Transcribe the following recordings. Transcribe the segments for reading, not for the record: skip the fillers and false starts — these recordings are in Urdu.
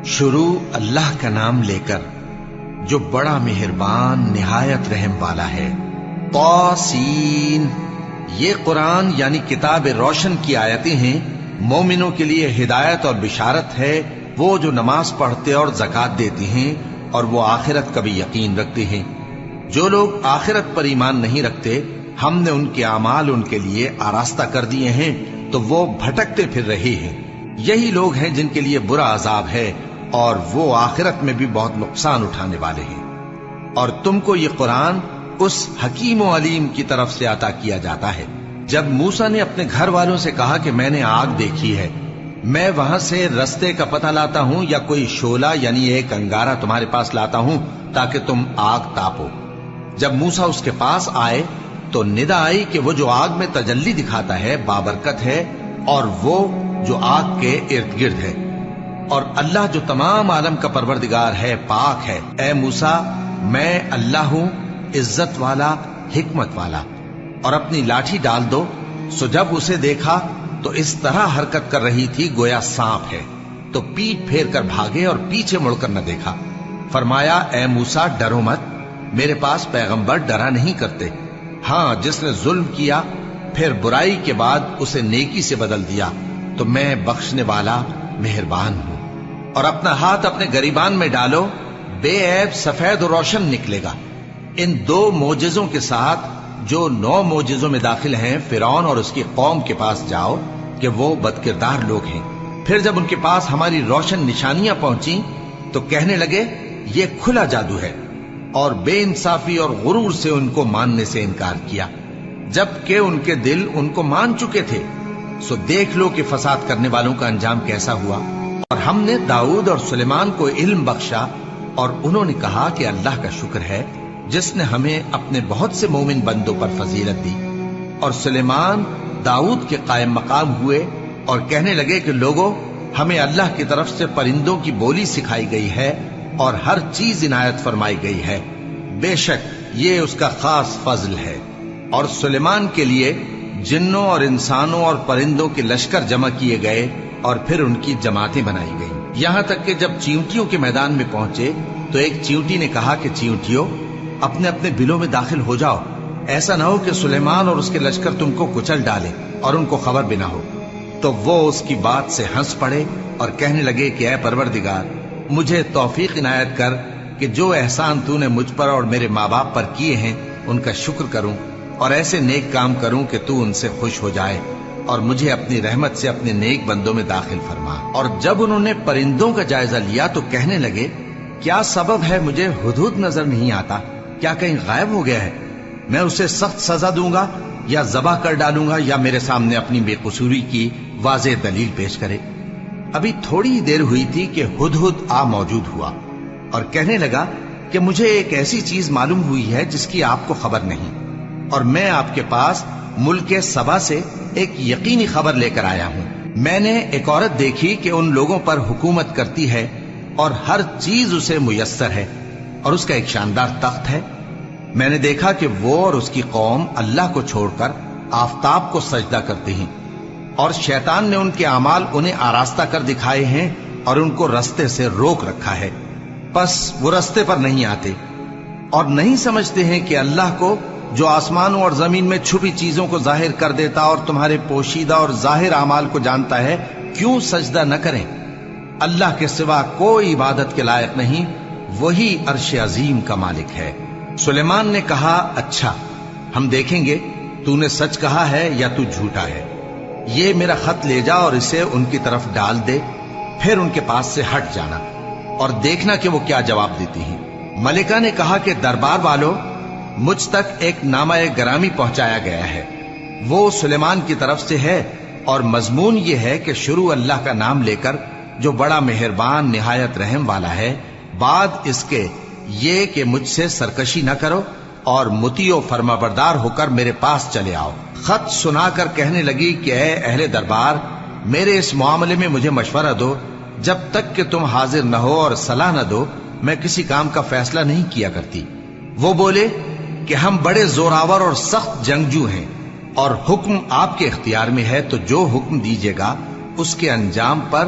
شروع اللہ کا نام لے کر جو بڑا مہربان نہایت رحم والا ہے۔ طاسین، یہ قرآن یعنی کتاب روشن کی آیتیں ہیں، مومنوں کے لیے ہدایت اور بشارت ہے، وہ جو نماز پڑھتے اور زکوٰۃ دیتے ہیں اور وہ آخرت کا بھی یقین رکھتے ہیں۔ جو لوگ آخرت پر ایمان نہیں رکھتے، ہم نے ان کے اعمال ان کے لیے آراستہ کر دیے ہیں تو وہ بھٹکتے پھر رہے ہیں۔ یہی لوگ ہیں جن کے لیے برا عذاب ہے اور وہ آخرت میں بھی بہت نقصان اٹھانے والے ہیں۔ اور تم کو یہ قرآن اس حکیم و علیم کی طرف سے عطا کیا جاتا ہے۔ جب موسیٰ نے اپنے گھر والوں سے کہا کہ میں نے آگ دیکھی ہے، میں وہاں سے رستے کا پتہ لاتا ہوں یا کوئی شعلہ یعنی ایک انگارہ تمہارے پاس لاتا ہوں تاکہ تم آگ تاپو۔ جب موسیٰ اس کے پاس آئے تو ندا آئی کہ وہ جو آگ میں تجلی دکھاتا ہے بابرکت ہے، اور وہ جو آگ کے ارد گرد ہے، اور اللہ جو تمام عالم کا پروردگار ہے پاک ہے۔ اے موسیٰ، میں اللہ ہوں، عزت والا، حکمت والا، اور اپنی لاٹھی ڈال دو۔ سو جب اسے دیکھا تو اس طرح حرکت کر رہی تھی گویا سانپ ہے، تو پیٹ پھیر کر بھاگے اور پیچھے مڑ کر نہ دیکھا۔ فرمایا، اے موسیٰ، ڈرو مت، میرے پاس پیغمبر ڈرا نہیں کرتے۔ ہاں، جس نے ظلم کیا پھر برائی کے بعد اسے نیکی سے بدل دیا تو میں بخشنے والا مہربان ہوں۔ اور اپنا ہاتھ اپنے گریبان میں ڈالو، بے عیب سفید و روشن نکلے گا۔ ان 2 معجزوں کے ساتھ جو 9 معجزوں میں داخل ہیں فرعون اور اس کی قوم کے پاس جاؤ کہ وہ بدکردار لوگ ہیں۔ پھر جب ان کے پاس ہماری روشن نشانیاں پہنچیں تو کہنے لگے یہ کھلا جادو ہے، اور بے انصافی اور غرور سے ان کو ماننے سے انکار کیا، جبکہ ان کے دل ان کو مان چکے تھے۔ سو دیکھ لو کہ فساد کرنے والوں کا انجام کیسا ہوا۔ اور ہم نے داؤد اور سلیمان کو علم بخشا، اور انہوں نے کہا کہ اللہ کا شکر ہے جس نے ہمیں اپنے بہت سے مومن بندوں پر فضیلت دی۔ اور سلیمان داؤد کے قائم مقام ہوئے اور کہنے لگے کہ لوگوں، ہمیں اللہ کی طرف سے پرندوں کی بولی سکھائی گئی ہے اور ہر چیز عنایت فرمائی گئی ہے، بے شک یہ اس کا خاص فضل ہے۔ اور سلیمان کے لیے جنوں اور انسانوں اور پرندوں کے لشکر جمع کیے گئے اور پھر ان کی جماعتیں بنائی گئیں، یہاں تک کہ جب چیونٹیوں کے میدان میں پہنچے تو ایک چیونٹی نے کہا کہ چیونٹیوں، اپنے اپنے بلوں میں داخل ہو جاؤ، ایسا نہ ہو کہ سلیمان اور اس کے لشکر تم کو کچل ڈالے اور ان کو خبر بھی نہ ہو۔ تو وہ اس کی بات سے ہنس پڑے اور کہنے لگے کہ اے پروردگار، مجھے توفیق عنایت کر کہ جو احسان تو نے مجھ پر اور میرے ماں باپ پر کیے ہیں ان کا شکر کروں، اور ایسے نیک کام کروں کہ تو ان سے خوش ہو جائے، اور مجھے اپنی رحمت سے اپنے نیک بندوں میں داخل فرما۔ اور جب انہوں نے پرندوں کا جائزہ لیا تو کہنے لگے کیا سبب ہے مجھے ہدہد نظر نہیں آتا؟ کیا کہیں غائب ہو گیا ہے؟ میں اسے سخت سزا دوں گا یا ذبح کر ڈالوں گا یا میرے سامنے اپنی بے قصوری کی واضح دلیل پیش کرے۔ ابھی تھوڑی ہی دیر ہوئی تھی کہ ہدہد آ موجود ہوا اور کہنے لگا کہ مجھے ایک ایسی چیز معلوم ہوئی ہے جس کی آپ کو خبر نہیں، اور میں آپ کے پاس ملک سبا سے ایک یقینی خبر لے کر آیا ہوں۔ میں نے ایک عورت دیکھی کہ ان لوگوں پر حکومت کرتی ہے اور ہر چیز اسے میسر ہے، اور اس کا ایک شاندار تخت ہے۔ میں نے دیکھا کہ وہ اور اس کی قوم اللہ کو چھوڑ کر آفتاب کو سجدہ کرتے ہیں، اور شیطان نے ان کے اعمال انہیں آراستہ کر دکھائے ہیں اور ان کو رستے سے روک رکھا ہے، پس وہ رستے پر نہیں آتے، اور نہیں سمجھتے ہیں کہ اللہ کو جو آسمانوں اور زمین میں چھپی چیزوں کو ظاہر کر دیتا اور تمہارے پوشیدہ اور ظاہر اعمال کو جانتا ہے، کیوں سجدہ نہ کریں؟ اللہ کے سوا کوئی عبادت کے لائق نہیں، وہی عرش عظیم کا مالک ہے۔ سلیمان نے کہا اچھا، ہم دیکھیں گے تو نے سچ کہا ہے یا تو جھوٹا ہے۔ یہ میرا خط لے جا اور اسے ان کی طرف ڈال دے، پھر ان کے پاس سے ہٹ جانا اور دیکھنا کہ وہ کیا جواب دیتی ہیں۔ ملکہ نے کہا کہ دربار والوں، مجھ تک ایک نامہ گرامی پہنچایا گیا ہے، وہ سلیمان کی طرف سے ہے، اور مضمون یہ ہے کہ شروع اللہ کا نام لے کر جو بڑا مہربان نہایت رحم والا ہے، بعد اس کے یہ کہ مجھ سے سرکشی نہ کرو اور مطیع و فرما بردار ہو کر میرے پاس چلے آؤ۔ خط سنا کر کہنے لگی کہ اے اہل دربار، میرے اس معاملے میں مجھے مشورہ دو، جب تک کہ تم حاضر نہ ہو اور صلاح نہ دو میں کسی کام کا فیصلہ نہیں کیا کرتی۔ وہ بولے کہ ہم بڑے زوراور اور سخت جنگجو ہیں، اور حکم آپ کے اختیار میں ہے، تو جو حکم دیجیے گا اس کے انجام پر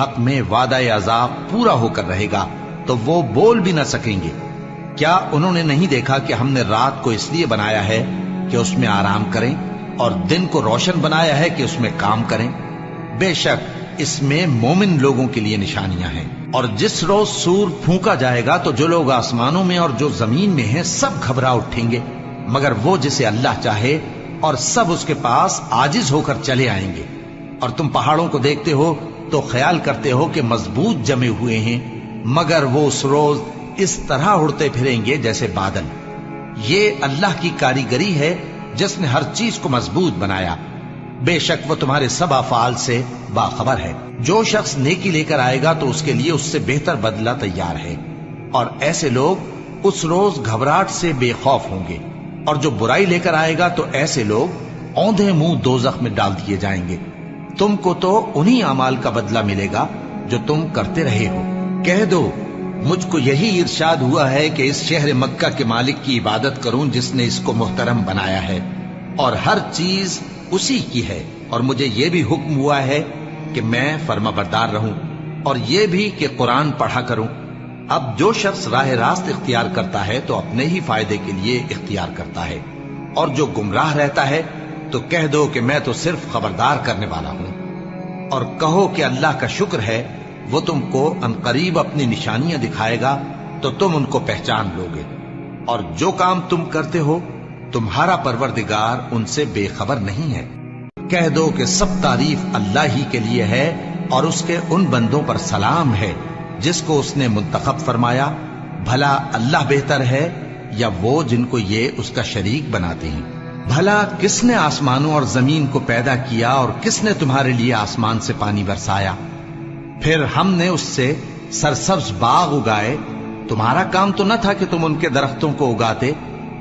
حق میں وعدہ عذاب پورا ہو کر رہے گا تو وہ بول بھی نہ سکیں گے۔ کیا انہوں نے نہیں دیکھا کہ ہم نے رات کو اس لیے بنایا ہے کہ اس میں آرام کریں اور دن کو روشن بنایا ہے کہ اس میں کام کریں؟ بے شک اس میں مومن لوگوں کے لیے نشانیاں ہیں۔ اور جس روز سور پھونکا جائے گا تو جو لوگ آسمانوں میں اور جو زمین میں ہیں سب گھبرا اٹھیں گے، مگر وہ جسے اللہ چاہے، اور سب اس کے پاس عاجز ہو کر چلے آئیں گے۔ اور تم پہاڑوں کو دیکھتے ہو تو خیال کرتے ہو کہ مضبوط جمے ہوئے ہیں، مگر وہ اس روز اس طرح اڑتے پھریں گے جیسے بادل۔ یہ اللہ کی کاریگری ہے جس نے ہر چیز کو مضبوط بنایا، بے شک وہ تمہارے سب افعال سے باخبر ہے۔ جو شخص نیکی لے کر آئے گا تو اس کے لیے اس سے بہتر بدلہ تیار ہے، اور ایسے لوگ اس روز گھبراہٹ سے بے خوف ہوں گے۔ اور جو برائی لے کر آئے گا تو ایسے لوگ اوندھے منہ دوزخ میں ڈال دیے جائیں گے۔ تم کو تو انہی اعمال کا بدلہ ملے گا جو تم کرتے رہے ہو۔ کہہ دو مجھ کو یہی ارشاد ہوا ہے کہ اس شہر مکہ کے مالک کی عبادت کروں جس نے اس کو محترم بنایا ہے، اور ہر چیز اسی کی ہے، اور مجھے یہ بھی حکم ہوا ہے کہ میں فرما بردار رہوں، اور یہ بھی کہ قرآن پڑھا کروں۔ اب جو شخص راہ راست اختیار کرتا ہے تو اپنے ہی فائدے کے لیے اختیار کرتا ہے، اور جو گمراہ رہتا ہے تو کہہ دو کہ میں تو صرف خبردار کرنے والا ہوں۔ اور کہو کہ اللہ کا شکر ہے وہ تم کو عنقریب اپنی نشانیاں دکھائے گا تو تم ان کو پہچان لو گے، اور جو کام تم کرتے ہو تمہارا پروردگار ان سے بے خبر نہیں ہے۔ کہہ دو کہ سب تعریف اللہ ہی کے لیے ہے، اور اس کے ان بندوں پر سلام ہے جس کو اس نے منتخب فرمایا۔ بھلا اللہ بہتر ہے یا وہ جن کو یہ اس کا شریک بناتے ہیں؟ بھلا کس نے آسمانوں اور زمین کو پیدا کیا، اور کس نے تمہارے لیے آسمان سے پانی برسایا؟ پھر ہم نے اس سے سرسبز باغ اگائے۔ تمہارا کام تو نہ تھا کہ تم ان کے درختوں کو اگاتے؟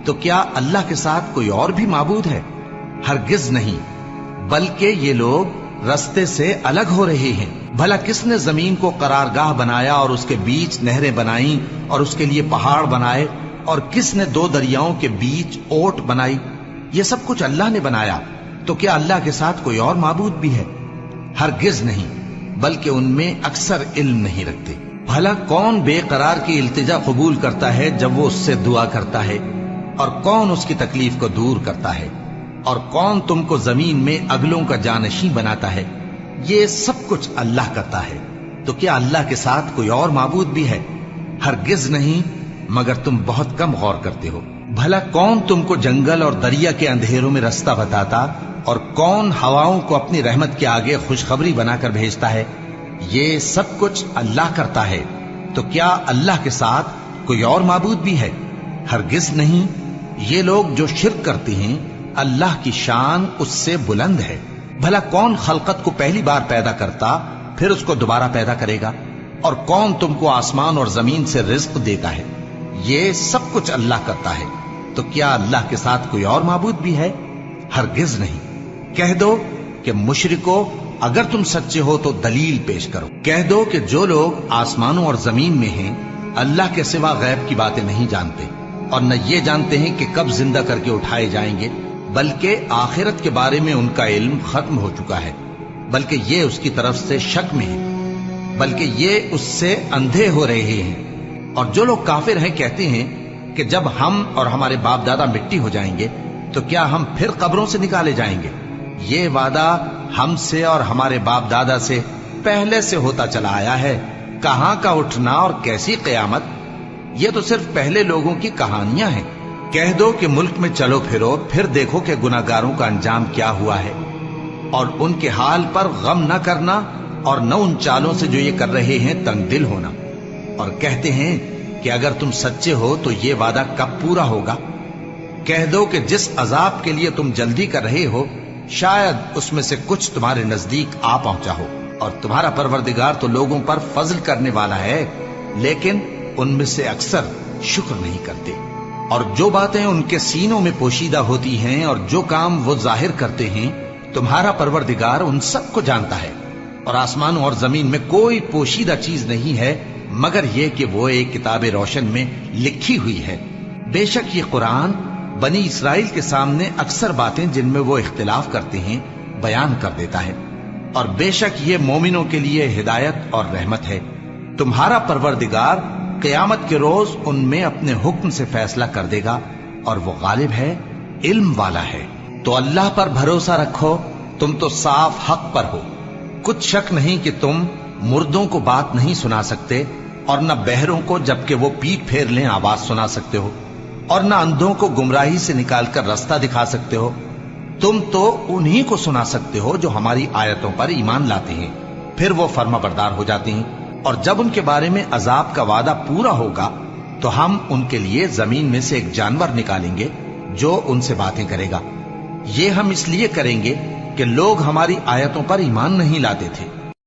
تو کیا اللہ کے ساتھ کوئی اور بھی معبود ہے؟ ہرگز نہیں، بلکہ یہ لوگ رستے سے الگ ہو رہے ہیں۔ بھلا کس نے زمین کو قرارگاہ بنایا اور اس کے بیچ نہریں بنائیں اور اس کے لیے پہاڑ بنائے، اور کس نے دو دریاؤں کے بیچ اوٹ بنائی؟ یہ سب کچھ اللہ نے بنایا، تو کیا اللہ کے ساتھ کوئی اور معبود بھی ہے؟ ہرگز نہیں، بلکہ ان میں اکثر علم نہیں رکھتے۔ بھلا کون بے قرار کی التجا قبول کرتا ہے جب وہ اس سے دعا کرتا ہے، اور کون اس کی تکلیف کو دور کرتا ہے؟ اور کون تم کو زمین میں اگلوں کا جانشین بناتا ہے؟ یہ سب کچھ اللہ کرتا ہے، تو کیا اللہ کے ساتھ کوئی اور معبود بھی ہے؟ ہرگز نہیں، مگر تم بہت کم غور کرتے ہو۔ بھلا کون تم کو جنگل اور دریا کے اندھیروں میں رستہ بتاتا، اور کون ہواؤں کو اپنی رحمت کے آگے خوشخبری بنا کر بھیجتا ہے؟ یہ سب کچھ اللہ کرتا ہے، تو کیا اللہ کے ساتھ کوئی اور معبود بھی ہے؟ ہرگز نہیں۔ یہ لوگ جو شرک کرتے ہیں اللہ کی شان اس سے بلند ہے۔ بھلا کون خلقت کو پہلی بار پیدا کرتا پھر اس کو دوبارہ پیدا کرے گا؟ اور کون تم کو آسمان اور زمین سے رزق دیتا ہے؟ یہ سب کچھ اللہ کرتا ہے، تو کیا اللہ کے ساتھ کوئی اور معبود بھی ہے؟ ہرگز نہیں۔ کہہ دو کہ مشرکو اگر تم سچے ہو تو دلیل پیش کرو۔ کہہ دو کہ جو لوگ آسمانوں اور زمین میں ہیں اللہ کے سوا غیب کی باتیں نہیں جانتے، اور نہ یہ جانتے ہیں کہ کب زندہ کر کے اٹھائے جائیں گے، بلکہ آخرت کے بارے میں ان کا علم ختم ہو چکا ہے، بلکہ یہ اس کی طرف سے شک میں ہے، بلکہ یہ اس سے اندھے ہو رہے ہیں۔ اور جو لوگ کافر ہیں کہتے ہیں کہ جب ہم اور ہمارے باپ دادا مٹی ہو جائیں گے تو کیا ہم پھر قبروں سے نکالے جائیں گے؟ یہ وعدہ ہم سے اور ہمارے باپ دادا سے پہلے سے ہوتا چلا آیا ہے، کہاں کا اٹھنا اور کیسی قیامت؟ یہ تو صرف پہلے لوگوں کی کہانیاں ہیں۔ کہہ دو کہ ملک میں چلو پھرو، پھر دیکھو کہ گناہگاروں کا انجام کیا ہوا ہے، اور ان کے حال پر غم نہ کرنا، اور نہ ان چالوں سے جو یہ کر رہے ہیں تنگ دل ہونا، اور کہتے ہیں کہ اگر تم سچے ہو تو یہ وعدہ کب پورا ہوگا؟ کہہ دو کہ جس عذاب کے لیے تم جلدی کر رہے ہو شاید اس میں سے کچھ تمہارے نزدیک آ پہنچا ہو، اور تمہارا پروردگار تو لوگوں پر فضل کرنے والا ہے، لیکن ان میں سے اکثر شکر نہیں کرتے۔ اور جو باتیں ان کے سینوں میں پوشیدہ ہوتی ہیں اور جو کام وہ ظاہر کرتے ہیں تمہارا پروردگار ان سب کو جانتا ہے، اور آسمانوں اور زمین میں کوئی پوشیدہ چیز نہیں ہے مگر یہ کہ وہ ایک کتاب روشن میں لکھی ہوئی ہے۔ بے شک یہ قرآن بنی اسرائیل کے سامنے اکثر باتیں جن میں وہ اختلاف کرتے ہیں بیان کر دیتا ہے۔ اور بے شک یہ مومنوں کے لیے ہدایت اور رحمت ہے۔ تمہارا پروردگار قیامت کے روز ان میں اپنے حکم سے فیصلہ کر دے گا اور وہ غالب ہے، علم والا ہے۔ تو اللہ پر بھروسہ رکھو، تم تو صاف حق پر ہو۔ کچھ شک نہیں کہ تم مردوں کو بات نہیں سنا سکتے، اور نہ بہروں کو جبکہ وہ پیٹ پھیر لیں آواز سنا سکتے ہو، اور نہ اندھوں کو گمراہی سے نکال کر رستہ دکھا سکتے ہو۔ تم تو انہی کو سنا سکتے ہو جو ہماری آیتوں پر ایمان لاتے ہیں، پھر وہ فرما بردار ہو جاتے ہیں، اور جب ان کے بارے میں عذاب کا وعدہ پورا ہوگا تو ہم ان کے لیے زمین میں سے ایک جانور نکالیں گے جو ان سے باتیں کرے گا۔ یہ ہم اس لیے کریں گے کہ لوگ ہماری آیتوں پر ایمان نہیں لاتے تھے۔